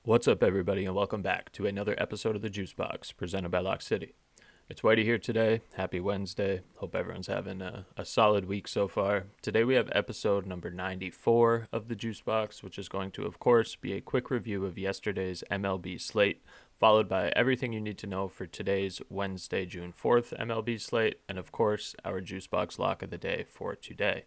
What's up, everybody, and welcome back to another episode of the JuiceBox presented by Lock City. It's Wighty here today. Happy Wednesday. Hope everyone's having a solid week so far. Today we have episode number 94 of the JuiceBox, which is going to, of course, be a quick review of yesterday's MLB slate, followed by everything you need to know for today's Wednesday, June 4th MLB slate, and of course, our JuiceBox Lock of the day for today.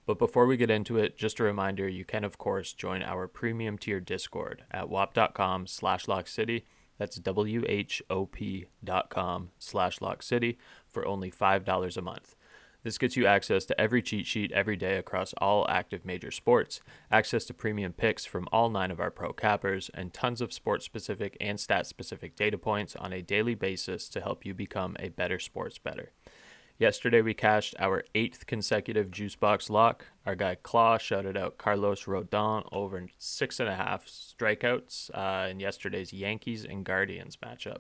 But before we get into it, just a reminder, you can, of course, join our premium tier Discord at whop.com/lockcity. That's WHOP.com/lockcity for only $5 a month. This gets you access to every cheat sheet every day across all active major sports, access to premium picks from all 9 of our pro cappers, and tons of sports-specific and stat-specific data points on a daily basis to help you become a better sports bettor. Yesterday, we cashed our 8th consecutive JuiceBox Lock. Our guy Claw shouted out Carlos Rodon over 6.5 strikeouts in yesterday's Yankees and Guardians matchup.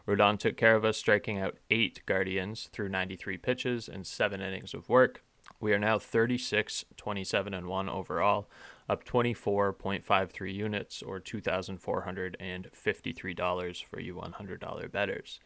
Rodon took care of us, striking out 8 Guardians through 93 pitches and 7 innings of work. We are now 36, 27, and 1 overall, up 24.53 units or $2,453 for you $100 bettors.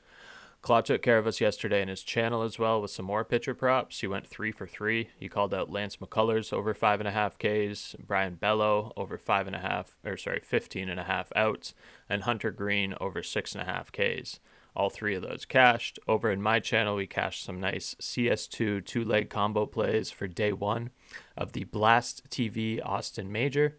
Claw took care of us yesterday in his channel as well with some more pitcher props. He went 3 for 3. He called out Lance McCullers over 5.5 Ks, Brian Bello over 15.5 outs, and Hunter Green over 6.5 Ks. All 3 of those cashed. Over in my channel, we cashed some nice CS2 two-leg combo plays for day 1 of the Blast TV Austin Major.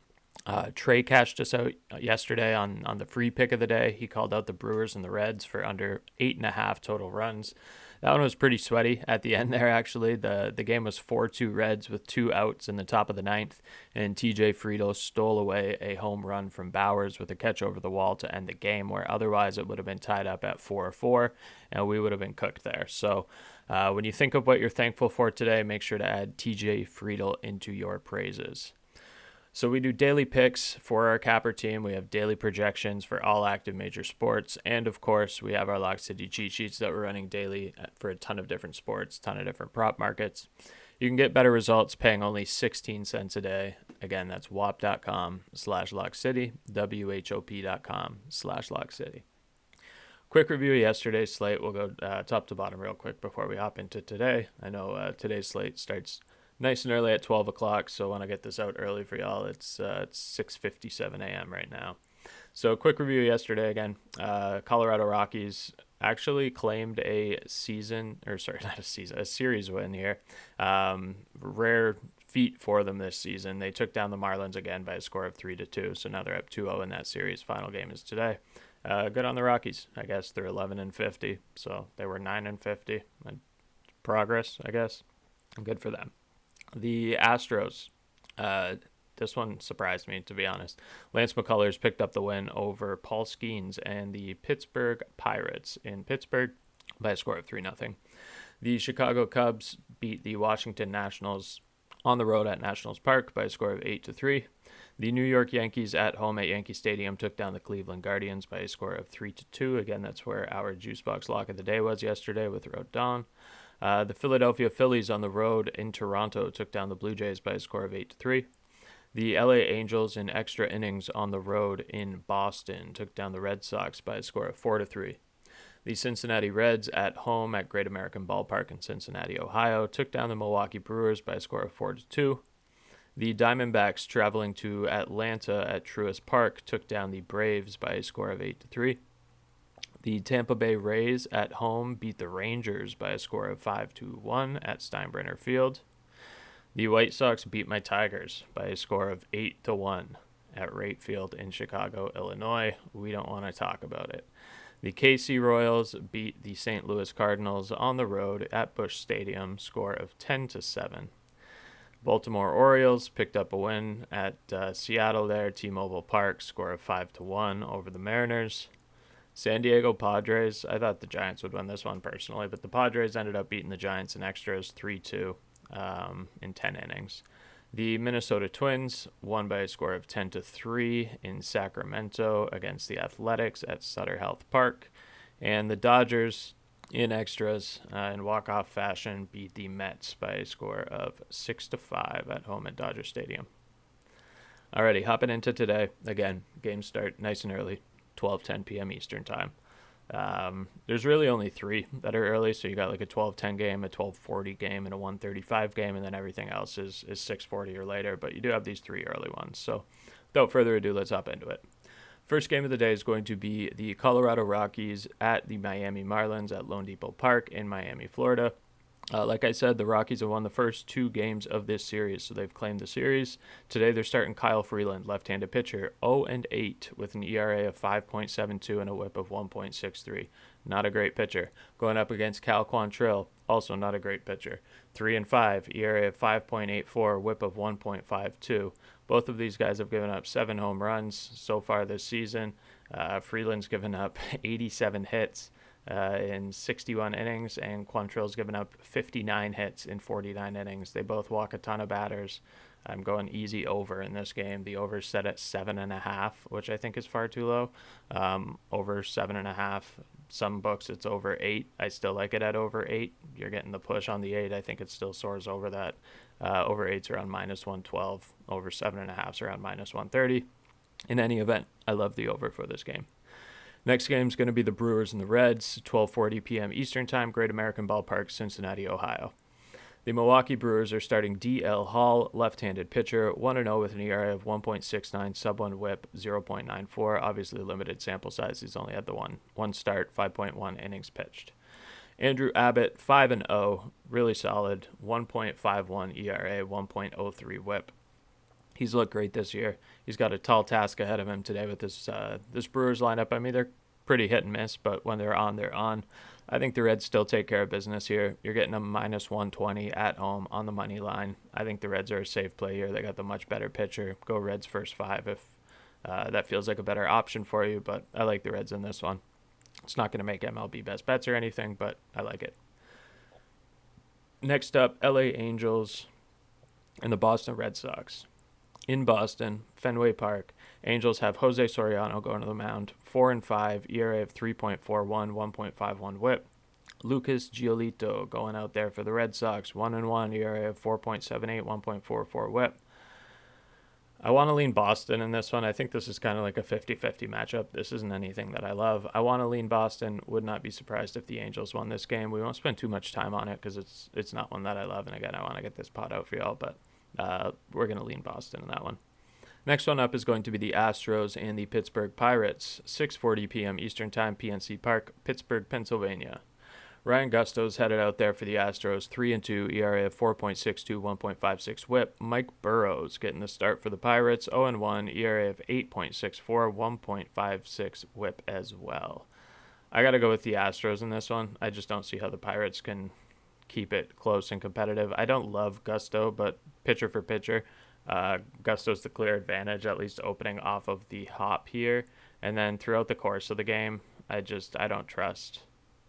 Trey cashed us out yesterday on the free pick of the day. He called out the Brewers and the Reds for under 8.5 total runs. That one was pretty sweaty at the end there, actually. The game was 4-2 Reds with 2 outs in the top of the 9th, and TJ Friedl stole away a home run from Bowers with a catch over the wall to end the game, where otherwise it would have been tied up at 4-4, and we would have been cooked there. So when you think of what you're thankful for today, make sure to add TJ Friedl into your praises. So we do daily picks for our capper team. We have daily projections for all active major sports. And of course, we have our Lock City cheat sheets that we're running daily for a ton of different sports, ton of different prop markets. You can get better results paying only 16 cents a day. Again, that's whop.com/lockcity, WHOP.com/lockcity. Quick review of yesterday's slate. We'll go top to bottom real quick before we hop into today. I know today's slate starts nice and early at 12 o'clock, so I want to get this out early for y'all. It's 6:57 a.m. right now. So quick review yesterday again. Colorado Rockies actually claimed a series win here. Rare feat for them this season. They took down the Marlins again by a score of 3-2, so now they're up 2-0 in that series. Final game is today. Good on the Rockies, I guess. They're 11-50, so they were 9-50. Progress, I guess. Good for them. The Astros, this one surprised me, to be honest. Lance McCullers picked up the win over Paul Skeens and the Pittsburgh Pirates in Pittsburgh by a score of 3-0. The Chicago Cubs beat the Washington Nationals on the road at Nationals Park by a score of 8-3. The New York Yankees at home at Yankee Stadium took down the Cleveland Guardians by a score of 3-2. Again, that's where our JuiceBox Lock of the day was yesterday with Rodon. The Philadelphia Phillies on the road in Toronto took down the Blue Jays by a score of 8-3. The LA Angels in extra innings on the road in Boston took down the Red Sox by a score of 4-3. The Cincinnati Reds at home at Great American Ballpark in Cincinnati, Ohio took down the Milwaukee Brewers by a score of 4-2. The Diamondbacks traveling to Atlanta at Truist Park took down the Braves by a score of 8-3. The Tampa Bay Rays at home beat the Rangers by a score of 5-1 at Steinbrenner Field. The White Sox beat my Tigers by a score of 8-1 at Rate Field in Chicago, Illinois. We don't want to talk about it. The KC Royals beat the St. Louis Cardinals on the road at Busch Stadium, score of 10-7. Baltimore Orioles picked up a win at Seattle there, T-Mobile Park, score of 5-1 over the Mariners. San Diego Padres, I thought the Giants would win this one personally, but the Padres ended up beating the Giants in extras 3-2 in 10 innings. The Minnesota Twins won by a score of 10-3 in Sacramento against the Athletics at Sutter Health Park. And the Dodgers, in extras, in walk-off fashion, beat the Mets by a score of 6-5 at home at Dodger Stadium. Alrighty, hopping into today. Again, games start nice and early, 12:10 p.m. Eastern time. There's really only three that are early, so you got like a 12:10 game, a 12:40 game, and a 1:35 game, and then everything else is 6:40 or later, but you do have these three early ones. So without further ado, let's hop into it. First game of the day is going to be the Colorado Rockies at the Miami Marlins at Lone Depot Park in Miami, Florida. Like I said, the Rockies have won the first two games of this series, so they've claimed the series. Today they're starting Kyle Freeland, left-handed pitcher, 0-8 with an ERA of 5.72 and a WHIP of 1.63. Not a great pitcher. Going up against Cal Quantrill, also not a great pitcher, 3-5, ERA of 5.84, WHIP of 1.52. Both of these guys have given up 7 home runs so far this season. Freeland's given up 87 hits in 61 innings, and Quantrill's given up 59 hits in 49 innings. They both walk a ton of batters. I'm going easy over in this game. The over's set at 7.5, which I think is far too low. Over 7.5. Some books it's over 8. I still like it at over 8. You're getting the push on the 8. I think it still soars over that. Over 8's around -112. Over 7.5's around -130. In any event, I love the over for this game. Next game is going to be the Brewers and the Reds, 12:40 p.m. Eastern Time, Great American Ballpark, Cincinnati, Ohio. The Milwaukee Brewers are starting D.L. Hall, left-handed pitcher, 1-0 with an ERA of 1.69, sub-1 WHIP, 0.94. Obviously limited sample size. He's only had the one start, 5.1 innings pitched. Andrew Abbott, 5-0, really solid, 1.51 ERA, 1.03 WHIP. He's looked great this year. He's got a tall task ahead of him today with this Brewers lineup. I mean, they're pretty hit and miss, but when they're on, they're on. I think the Reds still take care of business here. You're getting a -120 at home on the money line. I think the Reds are a safe play here. They got the much better pitcher. Go Reds first 5 if that feels like a better option for you, but I like the Reds in this one. It's not going to make MLB best bets or anything, but I like it. Next up, LA Angels and the Boston Red Sox. In Boston, Fenway Park, Angels have Jose Soriano going to the mound, 4-5, ERA of 3.41, 1.51 WHIP. Lucas Giolito going out there for the Red Sox, 1-1, ERA of 4.78, 1.44 WHIP. I want to lean Boston in this one. I think this is kind of like a 50-50 matchup. This isn't anything that I love. I want to lean Boston. Would not be surprised if the Angels won this game. We won't spend too much time on it because it's not one that I love. And again, I want to get this pot out for y'all, but we're going to lean Boston in that one. Next one up is going to be the Astros and the Pittsburgh Pirates, 6:40 p.m. Eastern Time, PNC Park, Pittsburgh, Pennsylvania. Ryan Gusto's headed out there for the Astros, 3-2, ERA of 4.62, 1.56 WHIP. Mike Burrows getting the start for the Pirates, 0-1, ERA of 8.64, 1.56 WHIP as well. I got to go with the Astros in this one. I just don't see how the Pirates can keep it close and competitive. I don't love Gusto, but pitcher for pitcher, Gusto's the clear advantage, at least opening off of the hop here. And then throughout the course of the game, I don't trust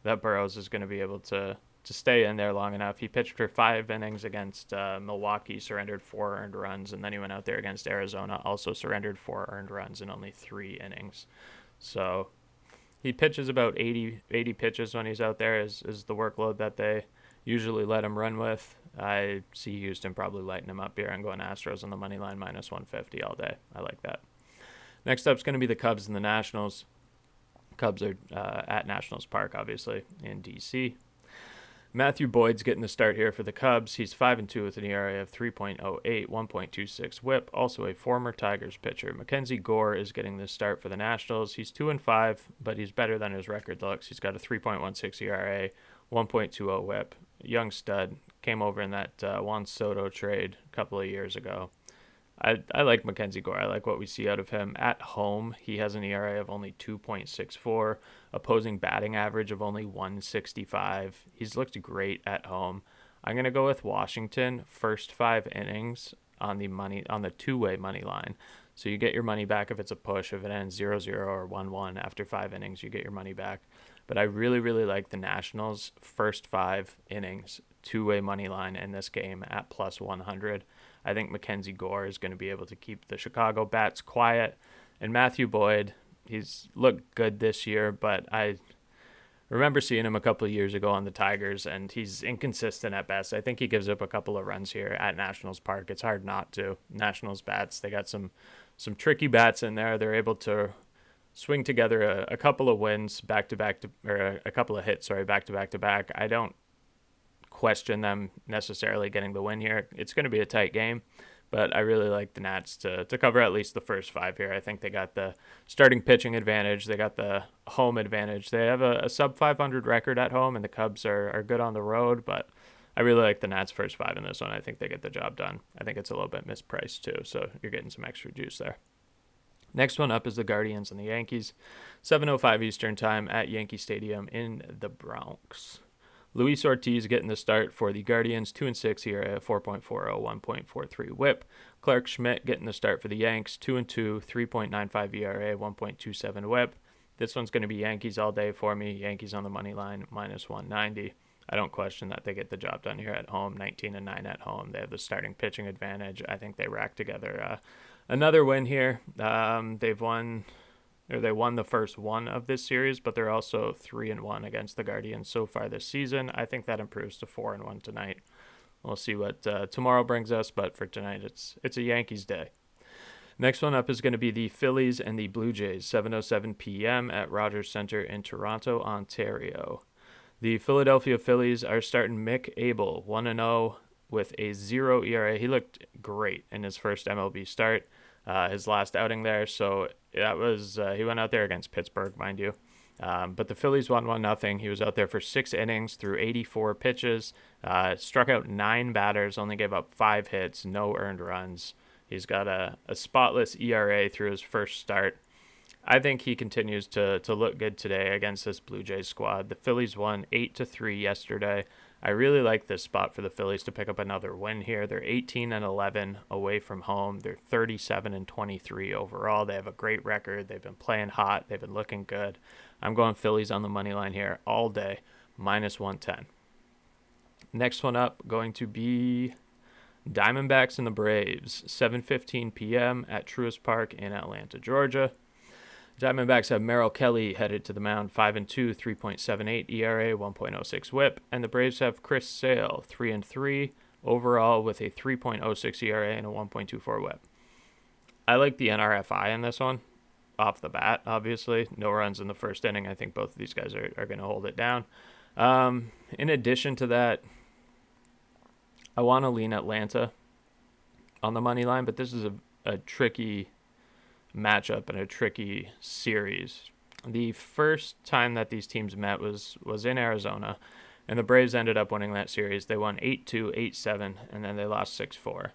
that Burrows is going to be able to stay in there long enough. He pitched for 5 innings against Milwaukee, surrendered 4 earned runs, and then he went out there against Arizona, also surrendered 4 earned runs in only 3 innings. So he pitches about 80 pitches when he's out there is the workload that they usually let him run with. I see Houston probably lighting him up here and going Astros on the money line, -150 all day. I like that. Next up is going to be the Cubs and the Nationals. Cubs are at Nationals Park, obviously, in D.C. Matthew Boyd's getting the start here for the Cubs. He's 5-2 with an ERA of 3.08, 1.26 WHIP, also a former Tigers pitcher. Mackenzie Gore is getting the start for the Nationals. He's 2-5, but he's better than his record looks. He's got a 3.16 ERA, 1.20 WHIP. Young stud. Came over in that Juan Soto trade a couple of years ago. I like Mackenzie Gore. I like what we see out of him. At home, he has an ERA of only 2.64, opposing batting average of only 165. He's looked great at home. I'm going to go with Washington, first 5 innings on the two-way money line. So you get your money back if it's a push. If it ends 0-0 or 1-1 after 5 innings, you get your money back. But I really, really like the Nationals' first 5 innings, two-way money line in this game at +100. I think Mackenzie Gore is going to be able to keep the Chicago bats quiet. And Matthew Boyd, he's looked good this year, but remember seeing him a couple of years ago on the Tigers, and he's inconsistent at best. I think he gives up a couple of runs here at Nationals Park. It's hard not to. Nationals bats, they got some tricky bats in there. They're able to swing together a couple of wins back to back, or a couple of hits, sorry, back to back to back. I don't question them necessarily getting the win here. It's going to be a tight game, but I really like the Nats to cover at least the first 5 here. I think they got the starting pitching advantage. They got the home advantage. They have a sub 500 record at home, and the Cubs are good on the road, but I really like the Nats first 5 in this one. I think they get the job done. I think it's a little bit mispriced too, so you're getting some extra juice there. Next one up is the Guardians and the Yankees. 7:05 Eastern Time at Yankee Stadium in the Bronx. Luis Ortiz getting the start for the Guardians, 2-6 ERA, 4.40, 1.43 WHIP. Clark Schmidt getting the start for the Yanks, 2-2, 3.95 ERA, 1.27 WHIP. This one's going to be Yankees all day for me. Yankees on the money line, minus 190. I don't question that they get the job done here at home, 19-9 at home. They have the starting pitching advantage. I think they rack together another win here. They won the first one of this series, but they're also 3-1 against the Guardians so far this season. I think that improves to 4-1 tonight. We'll see what tomorrow brings us, but for tonight, it's a Yankees day. Next one up is going to be the Phillies and the Blue Jays, 7:07 p.m. at Rogers Centre in Toronto, Ontario. The Philadelphia Phillies are starting Mick Abel, 1-0 with a 0 ERA. He looked great in his first MLB start. His last outing there, so that was he went out there against Pittsburgh, mind you. But the Phillies won 1-0. He was out there for 6 innings through 84 pitches, struck out 9 batters, only gave up 5 hits, no earned runs. He's got a spotless ERA through his first start. I think he continues to look good today against this Blue Jays squad. The Phillies won 8-3 yesterday. I really like this spot for the Phillies to pick up another win here. They're 18-11 away from home. They're 37-23 overall. They have a great record. They've been playing hot. They've been looking good. I'm going Phillies on the money line here all day, minus 110. Next one up, going to be Diamondbacks and the Braves, 7:15 p.m. at Truist Park in Atlanta, Georgia. Diamondbacks have Merrill Kelly headed to the mound, 5-2, 3.78 ERA, 1.06 WHIP, and the Braves have Chris Sale, 3-3 overall with a 3.06 ERA and a 1.24 WHIP. I like the NRFI in this one, off the bat, obviously. No runs in the first inning. I think both of these guys are going to hold it down. In addition to that, I want to lean Atlanta on the money line, but this is a tricky matchup and a tricky series. The first time that these teams met was in Arizona, and the Braves ended up winning that series. They won 8-2, 8-7, and then they lost 6-4.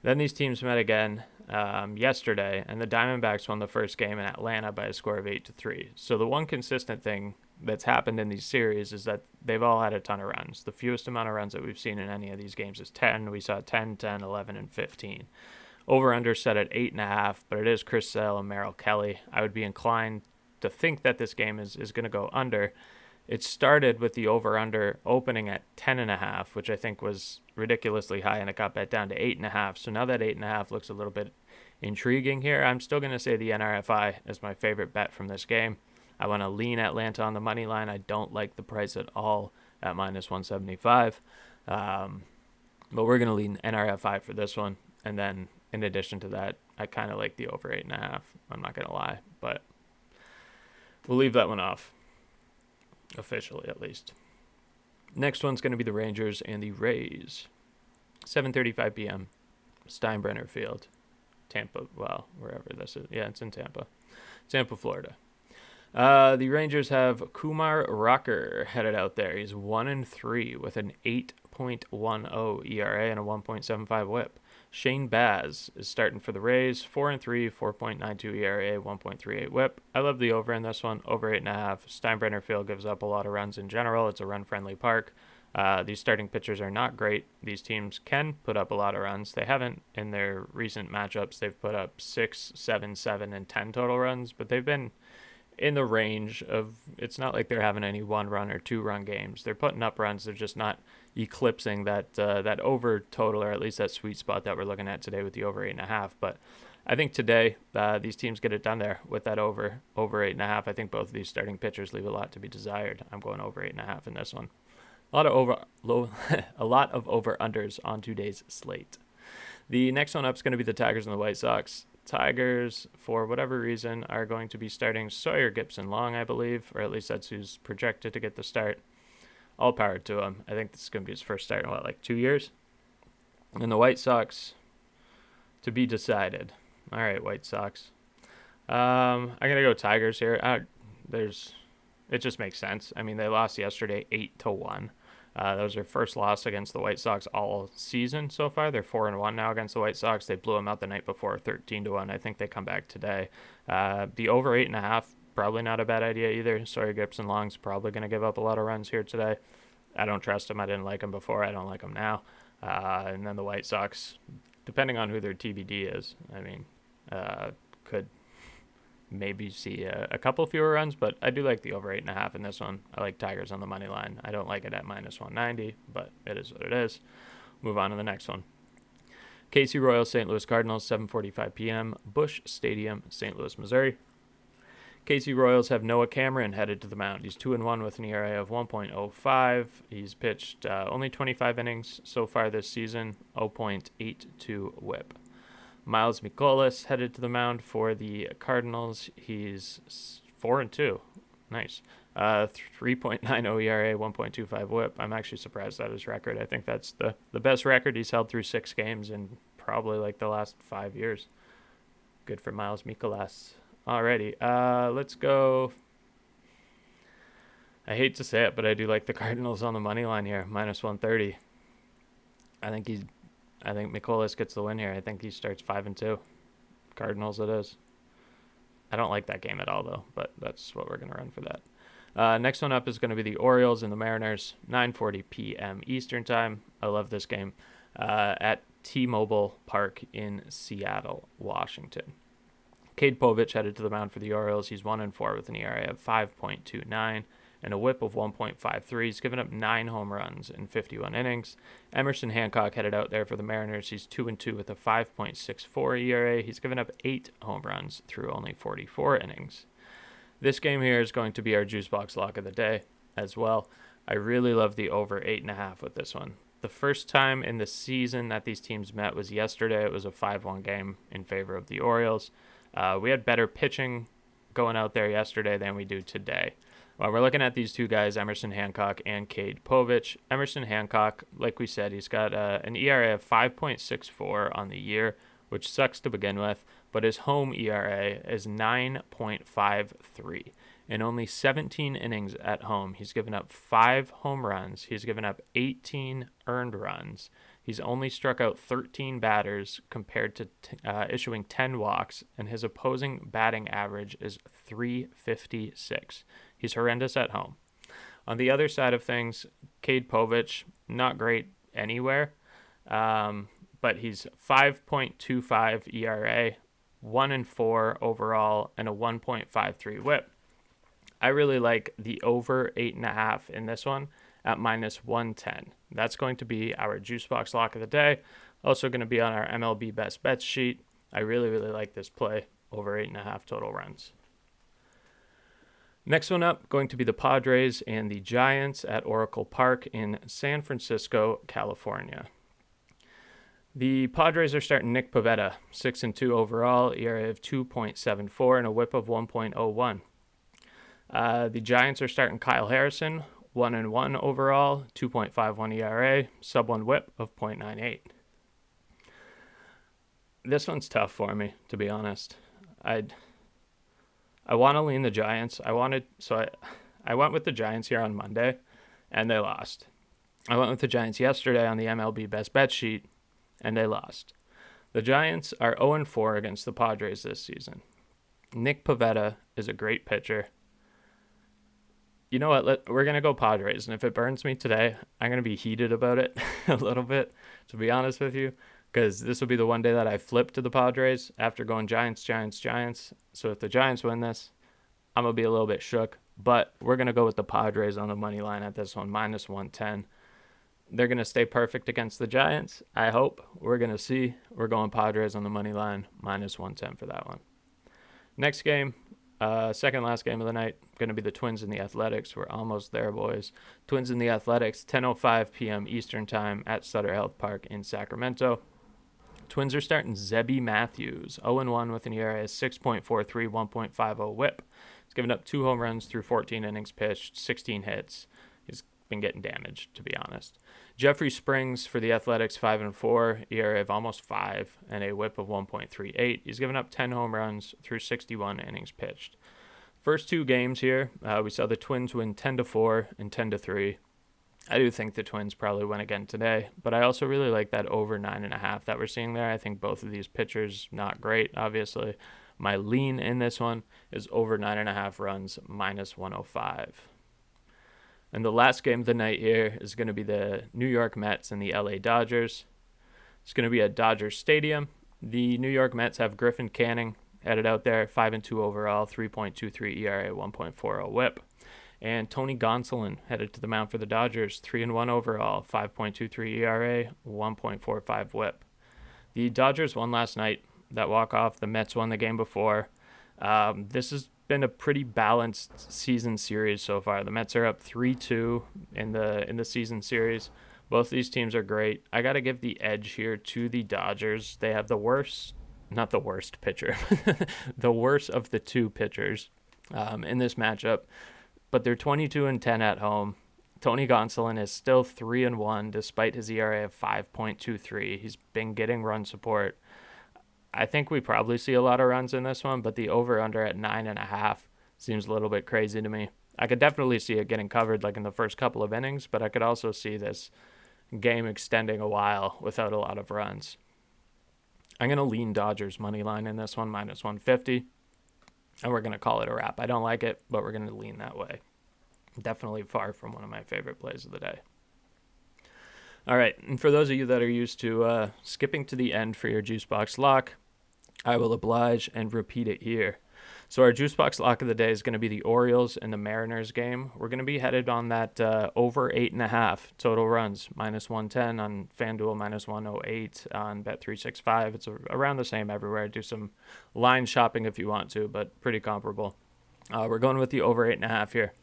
Then these teams met again yesterday, and the Diamondbacks won the first game in Atlanta by a score of 8-3. So the one consistent thing that's happened in these series is that they've all had a ton of runs. The fewest amount of runs that we've seen in any of these games is 10. We saw 10, 10, 11, and 15. Over-under set at 8.5, but it is Chris Sale and Merrill Kelly. I would be inclined to think that this game is going to go under. It started with the over-under opening at 10.5, which I think was ridiculously high, and it got bet down to 8.5. So now that 8.5 looks a little bit intriguing here. I'm still going to say the NRFI is my favorite bet from this game. I want to lean Atlanta on the money line. I don't like the price at all at minus 175. But we're going to lean NRFI for this one. And then in addition to that, I kind of like the over 8.5. I'm not going to lie, but we'll leave that one off, officially at least. Next one's going to be the Rangers and the Rays. 7:35 p.m. Steinbrenner Field, Tampa. Well, wherever this is. Yeah, it's in Tampa. Tampa, Florida. The Rangers have Kumar Rocker headed out there. He's 1-3 with an 8.10 ERA and a 1.75 WHIP. Shane Baz is starting for the Rays, 4-3, 4.92 ERA, 1.38 WHIP. I love the over in this one, over 8.5. Steinbrenner Field gives up a lot of runs in general. It's a run-friendly park. These starting pitchers are not great. These teams can put up a lot of runs. They haven't in their recent matchups. They've put up 6, 7, 7, and 10 total runs, but they've been in the range of, it's not like they're having any 1-run or 2-run games. They're putting up runs. They're just not eclipsing that over total, or at least that sweet spot that we're looking at today with the over 8.5. But I think today these teams get it done there with that over 8.5. I think both of these starting pitchers leave a lot to be desired. I'm going over 8.5 in this one. A lot of over unders on today's slate. The next one up is going to be the Tigers and the White Sox. Tigers, for whatever reason, are going to be starting Sawyer Gipson-Long, I believe, or at least that's who's projected to get the start. All power to him. I think this is going to be his first start in, 2 years? And the White Sox, to be decided. All right, White Sox. I'm going to go Tigers here. It just makes sense. I mean, they lost yesterday 8-1. That was their first loss against the White Sox all season so far. They're 4-1 now against the White Sox. They blew them out the night before, 13-1. I think they come back today. The over 8.5, probably not a bad idea either. Sawyer Gipson-Long's probably going to give up a lot of runs here today. I don't trust him. I didn't like him before. I don't like him now. And then the White Sox, depending on who their TBD is, could maybe see a couple fewer runs, but I do like the over 8.5 in this one. I like Tigers on the money line. I don't like it at minus 190, but it is what it is. Move on to the next one. KC Royals, St. Louis Cardinals, 7:45 p.m., Busch Stadium, St. Louis, Missouri. KC Royals have Noah Cameron headed to the mound. He's 2-1 with an ERA of 1.05. He's pitched only 25 innings so far this season, 0.82 whip. Miles Mikolas headed to the mound for the Cardinals. He's 4-2. Nice. 3.90 ERA, 1.25 whip. I'm actually surprised at his record. I think that's the best record he's held through 6 games in probably the last 5 years. Good for Miles Mikolas. Alrighty, let's go. I hate to say it, but I do like the Cardinals on the money line here, minus 130. I think Mikolas gets the win here. I think he starts 5-2. Cardinals it is. I don't like that game at all, though, but that's what we're going to run for that. Next one up is going to be the Orioles and the Mariners, 9:40 p.m. Eastern Time. I love this game. At T-Mobile Park in Seattle, Washington. Cade Povich headed to the mound for the Orioles. He's 1-4 with an ERA of 5.29 and a whip of 1.53. He's given up 9 home runs in 51 innings. Emerson Hancock headed out there for the Mariners. He's 2-2 with a 5.64 ERA. He's given up 8 home runs through only 44 innings. This game here is going to be our JuiceBox Lock of the day as well. I really love the over 8.5 with this one. The first time in the season that these teams met was yesterday. It was a 5-1 game in favor of the Orioles. We had better pitching going out there yesterday than we do today. Well, we're looking at these two guys, Emerson Hancock and Cade Povich. Emerson Hancock, like we said, he's got an ERA of 5.64 on the year, which sucks to begin with, but his home ERA is 9.53. In only 17 innings at home, he's given up 5 home runs. He's given up 18 earned runs. He's only struck out 13 batters compared to issuing 10 walks, and his opposing batting average is .356. He's horrendous at home. On the other side of things, Cade Povich, not great anywhere, but he's 5.25 ERA, 1-4 overall, and a 1.53 whip. I really like the over 8.5 in this one at minus 110. That's going to be our JuiceBox Lock of the day. Also going to be on our MLB Best Bets sheet. I really, really like this play, over 8.5 total runs. Next one up, going to be the Padres and the Giants at Oracle Park in San Francisco, California. The Padres are starting Nick Pivetta, 6-2 overall, ERA of 2.74 and a whip of 1.01. The Giants are starting Kyle Harrison, 1-1 overall, 2.51 ERA, sub-1 whip of 0.98. This one's tough for me, to be honest. I want to lean the Giants. I went with the Giants here on Monday, and they lost. I went with the Giants yesterday on the MLB Best Bet sheet, and they lost. The Giants are 0-4 against the Padres this season. Nick Pivetta is a great pitcher. You know what? We're going to go Padres, and if it burns me today, I'm going to be heated about it a little bit, to be honest with you, because this will be the one day that I flip to the Padres after going Giants, Giants, Giants. So if the Giants win this, I'm going to be a little bit shook, but we're going to go with the Padres on the money line at this one, minus 110. they're going to stay perfect against the Giants. I hope. We're going to see. We're going Padres on the money line, minus 110 for that one. Next game, second last game of the night, going to be the Twins and the Athletics. We're almost there, boys. Twins and the Athletics, 10:05 p.m. Eastern Time at Sutter Health Park in Sacramento. Twins are starting Zebby Matthews, 0-1 with an ERA of 6.43, 1.50 whip. He's given up 2 home runs through 14 innings pitched, 16 hits. He's been getting damaged, to be honest. Jeffrey Springs for the Athletics, 5-4, ERA of almost 5, and a whip of 1.38. He's given up 10 home runs through 61 innings pitched. First 2 games here, we saw the Twins win 10-4 and 10-3. I do think the Twins probably win again today, but I also really like that over 9.5 that we're seeing there. I think both of these pitchers, not great, obviously. My lean in this one is over 9.5 runs, minus 105. And the last game of the night here is going to be the New York Mets and the LA Dodgers. It's going to be at Dodger Stadium. The New York Mets have Griffin Canning headed out there, 5-2 overall, 3.23 ERA, 1.40 whip. And Tony Gonsolin headed to the mound for the Dodgers, 3-1 overall, 5.23 ERA, 1.45 whip. The Dodgers won last night. That walk-off. The Mets won the game before. This has been a pretty balanced season series so far. The Mets are up 3-2 in the season series. Both these teams are great. I got to give the edge here to the Dodgers. They have the worst, not the worst pitcher, the worst of the 2 pitchers in this matchup. But they're 22-10 at home. Tony Gonsolin is still 3-1 despite his ERA of 5.23. He's been getting run support. I think we probably see a lot of runs in this one, but the over-under at 9.5 seems a little bit crazy to me. I could definitely see it getting covered like in the first couple of innings, but I could also see this game extending a while without a lot of runs. I'm going to lean Dodgers money line in this one, minus 150. And we're going to call it a wrap. I don't like it, but we're going to lean that way. Definitely far from one of my favorite plays of the day. All right, and for those of you that are used to skipping to the end for your JuiceBox Lock, I will oblige and repeat it here. So our JuiceBox Lock of the day is going to be the Orioles and the Mariners game. We're going to be headed on that over 8.5 total runs, minus 110 on FanDuel, minus 108 on Bet365. It's around the same everywhere. Do some line shopping if you want to, but pretty comparable. We're going with the over 8.5 here.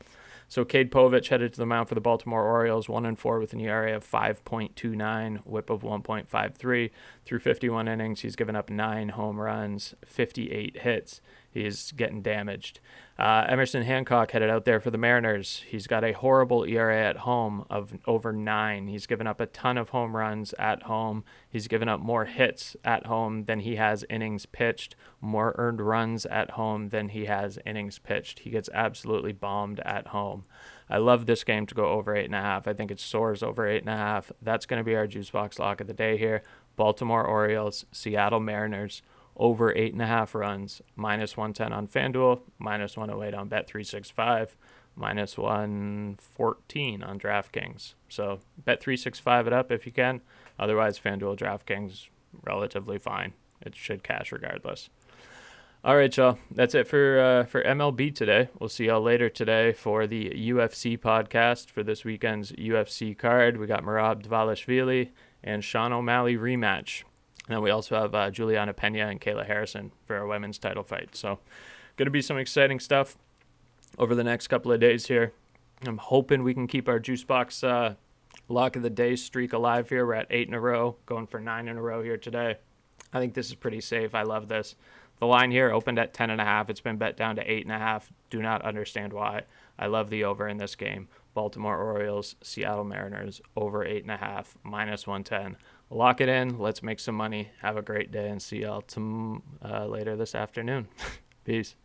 So Cade Povich headed to the mound for the Baltimore Orioles, 1-4 with an ERA of 5.29, whip of 1.53. Through 51 innings, he's given up 9 home runs, 58 hits. He's getting damaged. Emerson Hancock headed out there for the Mariners. He's got a horrible ERA at home of over 9. He's given up a ton of home runs at home. He's given up more hits at home than he has innings pitched, more earned runs at home than he has innings pitched. He gets absolutely bombed at home. I love this game to go over 8.5. I think it soars over 8.5. That's going to be our JuiceBox Lock of the day here. Baltimore Orioles, Seattle Mariners, over 8.5 runs, minus 110 on FanDuel, minus 108 on Bet365, minus 114 on DraftKings. So Bet365 it up if you can. Otherwise, FanDuel, DraftKings, relatively fine. It should cash regardless. All right, y'all. That's it for MLB today. We'll see y'all later today for the UFC podcast for this weekend's UFC card. We got Merab Dvalishvili and Sean O'Malley rematch. And then we also have Juliana Pena and Kayla Harrison for our women's title fight. So going to be some exciting stuff over the next couple of days here. I'm hoping we can keep our JuiceBox Lock of the Day streak alive here. We're at 8 in a row, going for 9 in a row here today. I think this is pretty safe. I love this. The line here opened at 10.5. It's been bet down to 8.5. Do not understand why. I love the over in this game. Baltimore Orioles, Seattle Mariners, over 8.5, minus 110. Lock it in. Let's make some money. Have a great day and see y'all later this afternoon. Peace.